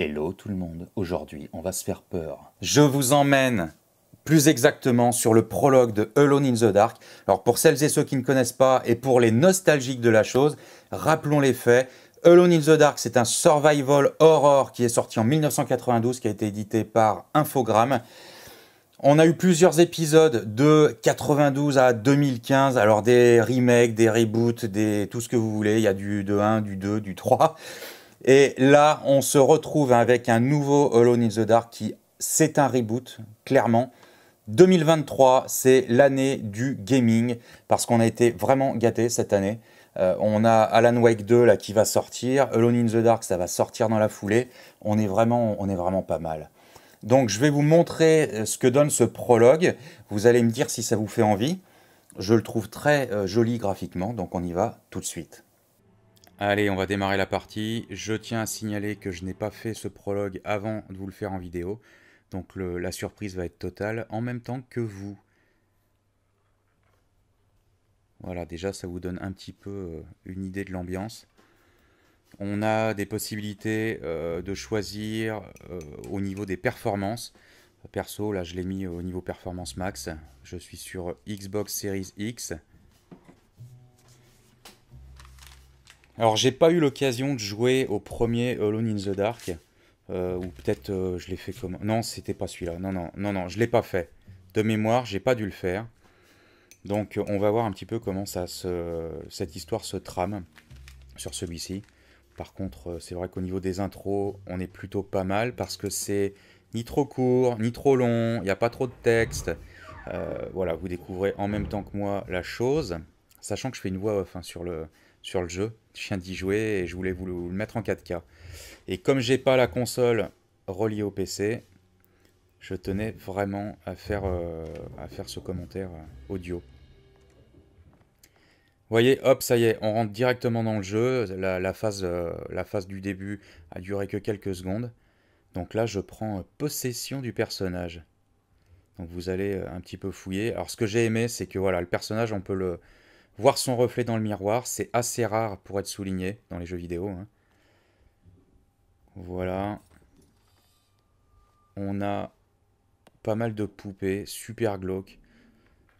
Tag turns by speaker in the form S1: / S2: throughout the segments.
S1: Hello tout le monde, aujourd'hui on va se faire peur. Je vous emmène plus exactement sur le prologue de Alone in the Dark. Alors pour celles et ceux qui ne connaissent pas et pour les nostalgiques de la chose, rappelons les faits. Alone in the Dark, c'est un survival horror qui est sorti en 1992, qui a été édité par Infogrames. On a eu plusieurs épisodes de 92 à 2015, alors des remakes, des reboots, tout ce que vous voulez. Il y a du 1, du 2, du 3. Et là, on se retrouve avec un nouveau Alone in the Dark qui, c'est un reboot, clairement. 2023, c'est l'année du gaming, parce qu'on a été vraiment gâtés cette année. On a Alan Wake 2 là, qui va sortir, Alone in the Dark, ça va sortir dans la foulée. On est vraiment pas mal. Donc je vais vous montrer ce que donne ce prologue. Vous allez me dire si ça vous fait envie. Je le trouve très joli graphiquement, donc on y va tout de suite. Allez, on va démarrer la partie. Je tiens à signaler que je n'ai pas fait ce prologue avant de vous le faire en vidéo. Donc la surprise va être totale en même temps que vous. Voilà, déjà ça vous donne un petit peu une idée de l'ambiance. On a des possibilités de choisir au niveau des performances. Perso, là je l'ai mis au niveau performance max. Je suis sur Xbox Series X. Alors j'ai pas eu l'occasion de jouer au premier Alone in the Dark. Ou peut-être je l'ai fait comme... Non, c'était pas celui-là. Non, je l'ai pas fait. De mémoire, j'ai pas dû le faire. Donc on va voir un petit peu comment cette histoire se trame sur celui-ci. Par contre, c'est vrai qu'au niveau des intros, on est plutôt pas mal parce que c'est ni trop court, ni trop long, il n'y a pas trop de texte. Voilà, vous découvrez en même temps que moi la chose, sachant que je fais une voix off hein, sur le jeu. Je viens d'y jouer et je voulais vous le mettre en 4K. Et comme j'ai pas la console reliée au PC, je tenais vraiment à faire ce commentaire audio. Vous voyez, hop, ça y est, on rentre directement dans le jeu. La phase du début a duré que quelques secondes. Donc là, je prends possession du personnage. Donc vous allez un petit peu fouiller. Alors ce que j'ai aimé, c'est que voilà, le personnage, on peut le voir son reflet dans le miroir. C'est assez rare pour être souligné dans les jeux vidéo. Hein. Voilà. On a pas mal de poupées, super glauques.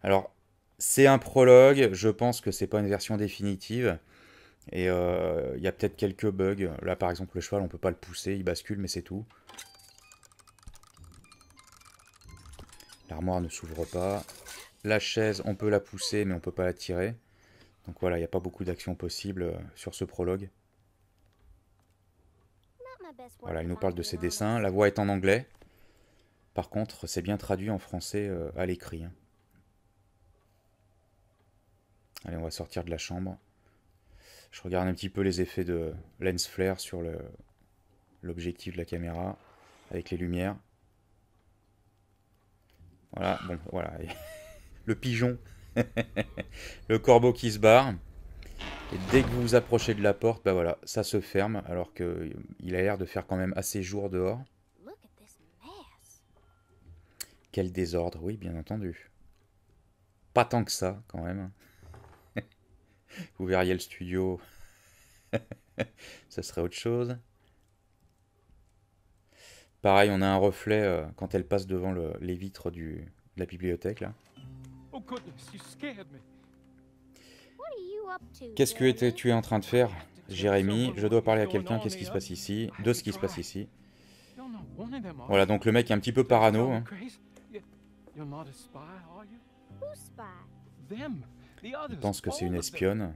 S1: Alors, c'est un prologue. Je pense que c'est pas une version définitive. Et il y a peut-être quelques bugs. Là, par exemple, le cheval, on peut pas le pousser. Il bascule, mais c'est tout. L'armoire ne s'ouvre pas. La chaise, on peut la pousser, mais on peut pas la tirer. Donc voilà, il n'y a pas beaucoup d'actions possibles sur ce prologue. Voilà, il nous parle de ses dessins. La voix est en anglais. Par contre, c'est bien traduit en français à l'écrit. Hein. Allez, on va sortir de la chambre. Je regarde un petit peu les effets de lens flare sur l'objectif de la caméra, avec les lumières. Voilà, bon, voilà. Le pigeon, le corbeau qui se barre. Et dès que vous vous approchez de la porte, bah voilà, ça se ferme, alors qu'il a l'air de faire quand même assez jour dehors. Quel désordre, oui, bien entendu. Pas tant que ça, quand même. Vous verriez le studio, ça serait autre chose. Pareil, on a un reflet quand elle passe devant les vitres de la bibliothèque, là. Qu'est-ce que tu es en train de faire, Jérémy? Je dois parler à quelqu'un, qu'est-ce qui se passe ici? De ce qui se passe ici. Voilà, donc le mec est un petit peu parano. Hein. Il pense que c'est une espionne.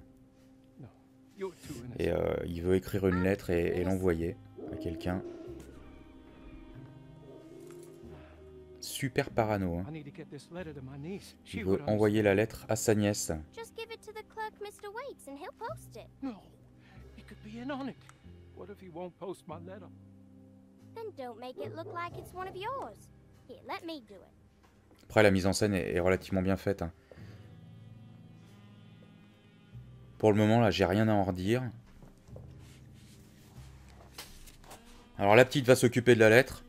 S1: Et il veut écrire une lettre et l'envoyer à quelqu'un. Super parano. Hein. Il veut envoyer la lettre à sa nièce. Après, la mise en scène est relativement bien faite. Hein. Pour le moment, là, j'ai rien à en redire. Alors, la petite va s'occuper de la lettre.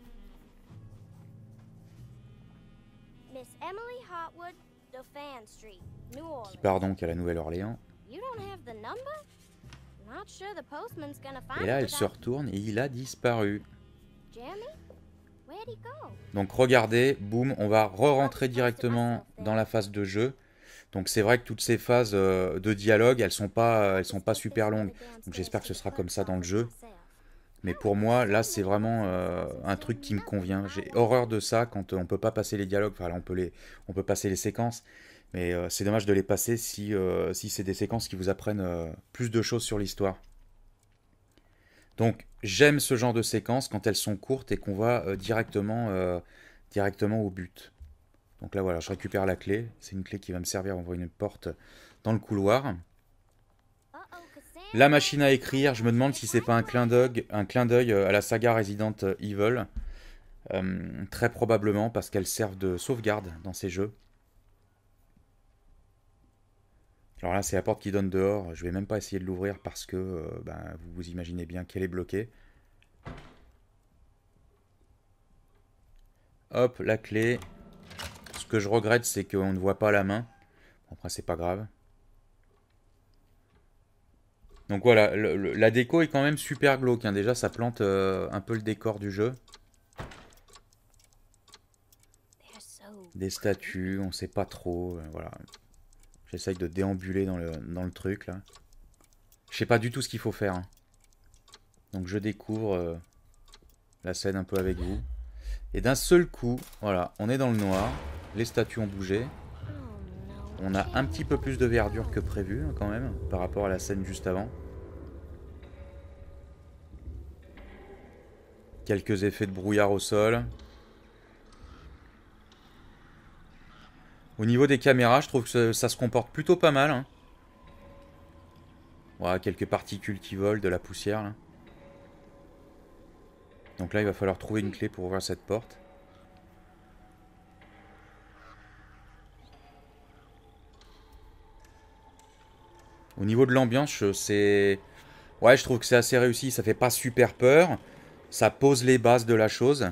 S1: Qui part donc à la Nouvelle-Orléans. Et là, elle se retourne et il a disparu. Donc regardez, boum, on va re-rentrer directement dans la phase de jeu. Donc c'est vrai que toutes ces phases de dialogue, elles sont pas super longues. Donc j'espère que ce sera comme ça dans le jeu. Mais pour moi, là, c'est vraiment un truc qui me convient. J'ai horreur de ça quand on peut pas passer les dialogues. Enfin, là, on peut passer les séquences. Mais c'est dommage de les passer si c'est des séquences qui vous apprennent plus de choses sur l'histoire. Donc, j'aime ce genre de séquences quand elles sont courtes et qu'on va directement au but. Donc là, voilà, je récupère la clé. C'est une clé qui va me servir à ouvrir une porte dans le couloir. La machine à écrire, je me demande si c'est pas un clin d'œil à la saga Resident Evil. Très probablement parce qu'elles servent de sauvegarde dans ces jeux. Alors là, c'est la porte qui donne dehors. Je vais même pas essayer de l'ouvrir parce que vous vous imaginez bien qu'elle est bloquée. Hop, la clé. Ce que je regrette, c'est qu'on ne voit pas la main. Bon, après, c'est pas grave. Donc voilà, la déco est quand même super glauque. Hein. Déjà, ça plante un peu le décor du jeu. Des statues, on sait pas trop. Voilà. J'essaye de déambuler dans le truc, là. Je sais pas du tout ce qu'il faut faire. Hein. Donc je découvre la scène un peu avec vous. Et d'un seul coup, voilà, on est dans le noir. Les statues ont bougé. On a un petit peu plus de verdure que prévu, hein, quand même, par rapport à la scène juste avant. Quelques effets de brouillard au sol. Au niveau des caméras, je trouve que ça se comporte plutôt pas mal. Hein. Voilà, quelques particules qui volent, de la poussière. Là. Donc là, il va falloir trouver une clé pour ouvrir cette porte. Au niveau de l'ambiance, c'est... Ouais, je trouve que c'est assez réussi. Ça fait pas super peur. Ça pose les bases de la chose.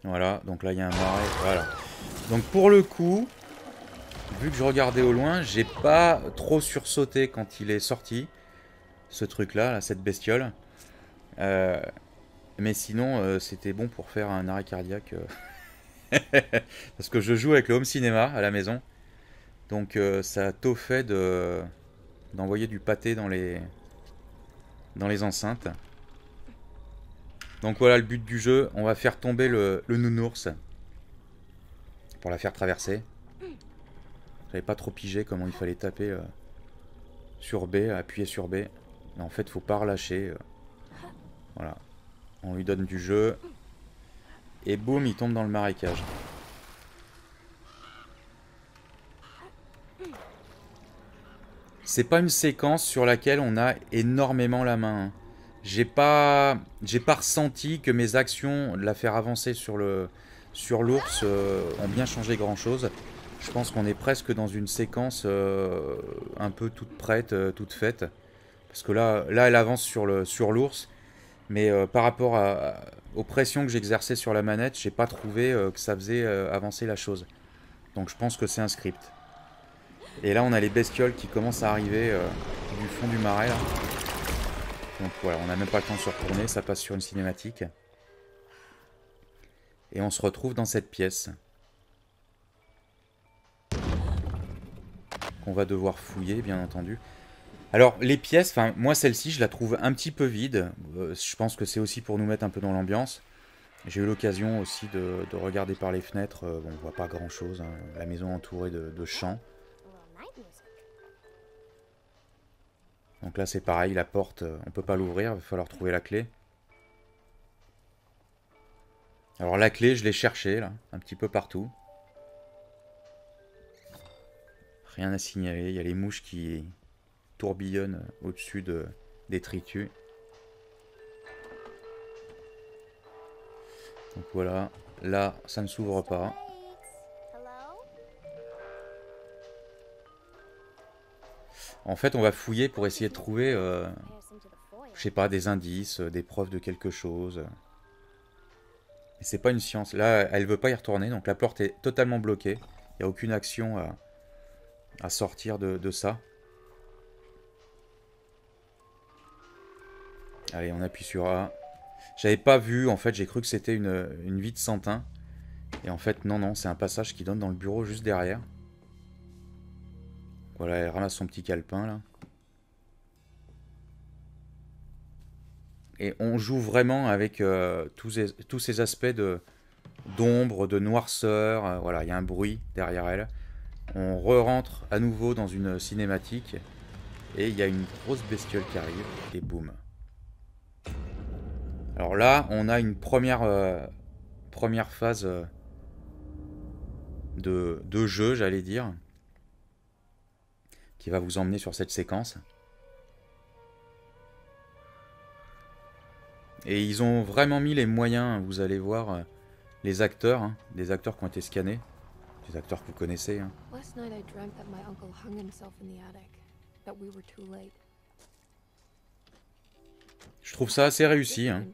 S1: Voilà, donc là, il y a un marais. Voilà. Donc pour le coup, vu que je regardais au loin, j'ai pas trop sursauté quand il est sorti. Ce truc-là, là, cette bestiole. Mais sinon, c'était bon pour faire un arrêt cardiaque. Parce que je joue avec le home cinéma à la maison. Donc ça a tôt fait d'envoyer du pâté dans les enceintes. Donc voilà le but du jeu. On va faire tomber le nounours. Pour la faire traverser. J'avais pas trop pigé comment il fallait taper sur B, appuyer sur B. Mais en fait, faut pas relâcher. Voilà. On lui donne du jeu. Et boum, il tombe dans le marécage. C'est pas une séquence sur laquelle on a énormément la main. Hein. J'ai pas ressenti que mes actions de la faire avancer sur l'ours ont bien changé grand chose. Je pense qu'on est presque dans une séquence un peu toute prête, toute faite. Parce que là elle avance sur l'ours. Mais par rapport aux pressions que j'exerçais sur la manette, j'ai pas trouvé que ça faisait avancer la chose. Donc je pense que c'est un script. Et là on a les bestioles qui commencent à arriver du fond du marais là. Donc voilà, on n'a même pas le temps de se retourner, ça passe sur une cinématique. Et on se retrouve dans cette pièce. Qu'on va devoir fouiller, bien entendu. Alors, les pièces, enfin, moi celle-ci, je la trouve un petit peu vide. Je pense que c'est aussi pour nous mettre un peu dans l'ambiance. J'ai eu l'occasion aussi de regarder par les fenêtres. Bon, on voit pas grand-chose. Hein. La maison entourée de champs. Donc là, c'est pareil, la porte, on peut pas l'ouvrir, il va falloir trouver la clé. Alors la clé, je l'ai cherchée, là, un petit peu partout. Rien à signaler, il y a les mouches qui tourbillonnent au-dessus des détritus. Donc voilà, là, ça ne s'ouvre pas. En fait, on va fouiller pour essayer de trouver, je sais pas, des indices, des preuves de quelque chose. Mais c'est pas une science. Là, elle veut pas y retourner, donc la porte est totalement bloquée. Il n'y a aucune action à sortir de ça. Allez, on appuie sur A. J'avais pas vu, en fait, j'ai cru que c'était une vie de Santin. Et en fait, non, non, c'est un passage qui donne dans le bureau juste derrière. Voilà, elle ramasse son petit calepin, là. Et on joue vraiment avec tous ces aspects d'ombre, de noirceur. Voilà, il y a un bruit derrière elle. On re-rentre à nouveau dans une cinématique. Et il y a une grosse bestiole qui arrive. Et boum. Alors là, on a une première phase de jeu, j'allais dire, qui va vous emmener sur cette séquence. Et ils ont vraiment mis les moyens, vous allez voir, les acteurs, hein, des acteurs qui ont été scannés, des acteurs que vous connaissez. Hein. Je trouve ça assez réussi. Hein.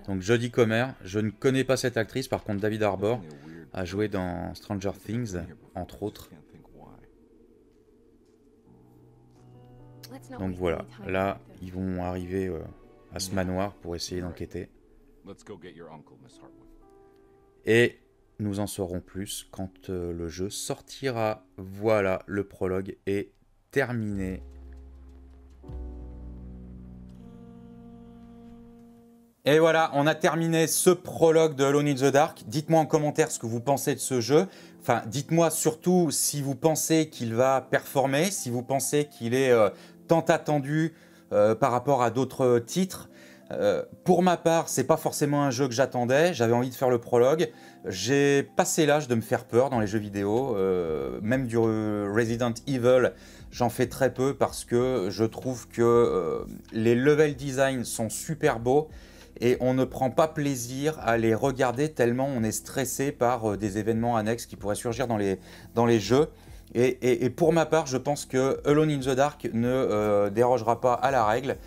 S1: Donc Jodie Comer, je ne connais pas cette actrice, par contre David Harbour a joué dans Stranger Things, entre autres. Donc voilà, là ils vont arriver à ce manoir pour essayer d'enquêter. Et nous en saurons plus quand le jeu sortira. Voilà, le prologue est terminé. Et voilà, on a terminé ce prologue de Alone in the Dark. Dites-moi en commentaire ce que vous pensez de ce jeu. Enfin, dites-moi surtout si vous pensez qu'il va performer, si vous pensez qu'il est tant attendu par rapport à d'autres titres. Pour ma part, c'est pas forcément un jeu que j'attendais. J'avais envie de faire le prologue. J'ai passé l'âge de me faire peur dans les jeux vidéo. Même du Resident Evil, j'en fais très peu parce que je trouve que les level design sont super beaux. Et on ne prend pas plaisir à les regarder tellement on est stressé par des événements annexes qui pourraient surgir dans les jeux. Et pour ma part, je pense que Alone in the Dark ne dérogera pas à la règle.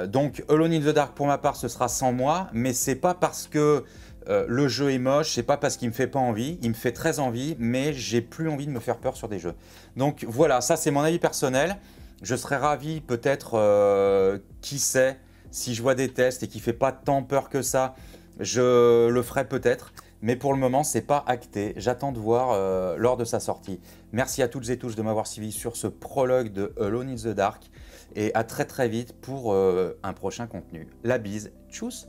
S1: Donc Alone in the Dark, pour ma part, ce sera sans moi. Mais c'est pas parce que le jeu est moche, c'est pas parce qu'il me fait pas envie. Il me fait très envie, mais j'ai plus envie de me faire peur sur des jeux. Donc voilà, ça c'est mon avis personnel. Je serais ravi peut-être, qui sait, si je vois des tests et qu'il ne fait pas tant peur que ça, je le ferai peut-être. Mais pour le moment, c'est pas acté. J'attends de voir lors de sa sortie. Merci à toutes et tous de m'avoir suivi sur ce prologue de Alone in the Dark. Et à très très vite pour un prochain contenu. La bise, tchuss!